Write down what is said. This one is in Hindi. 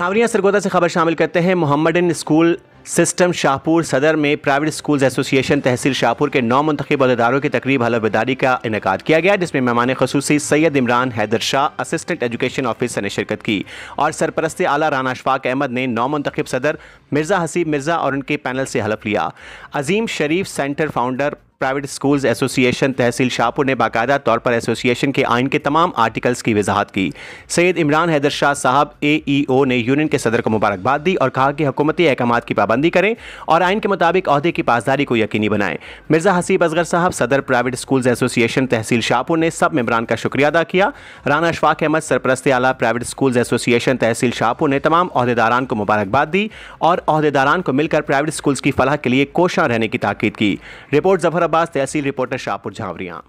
झावरियां सरगोदा से खबर शामिल करते हैं। मोहम्मडन स्कूल सिस्टम शाहपुर सदर में प्राइवेट स्कूल्स एसोसिएशन तहसील शाहपुर के 9 मुंतखब अहदेदारों की तकरीब हलफबरदारी का इनेकाद किया गया, जिसमें मेहमान खसूसी Syed Imran Haider Shah assistant education officer ने शिरकत की और सरपरस्त आला राना अशफाक अहमद ने 9 मुंतखब सदर मिर्ज़ा हसीब मिर्ज़ा और उनके पैनल से हलफ लिया। Azeem Sharif centre founder private schools association तहसील शाहपुर ने बाकायदा तौर पर एसोसिएशन के आइन के तमाम आर्टिकल्स की वजाहत की। सैयद इमरान हैदर शाह साहब AEO ने यूनियन के सदर को मुबारकबाद दी और कहा कि हुकूमती अहकामात की पाबंदी करें और आइन के मुताबिक अहदे की पासदारी को यकीनी बनाएं। मिर्ज़ा हसीब असगर साहब सदर प्राइवेट स्कूल्स एसोसिएशन तहसील शाहपुर ने सब मेंबरान का शुक्रिया अदा किया। राना अशफाक अहमद सरपरस्त आला प्राइवेट स्कूल्स एसोसिएशन तहसील शाहपुर ने तमाम अहदेदारान को मुबारकबाद दी और अहदेदारान को मिलकर प्राइवेट स्कूल्स की फलाह के लिए कोशां रहने की ताकीद की। रिपोर्ट जफर अब्बास, तहसील रिपोर्टर शाहपुर झावरियां।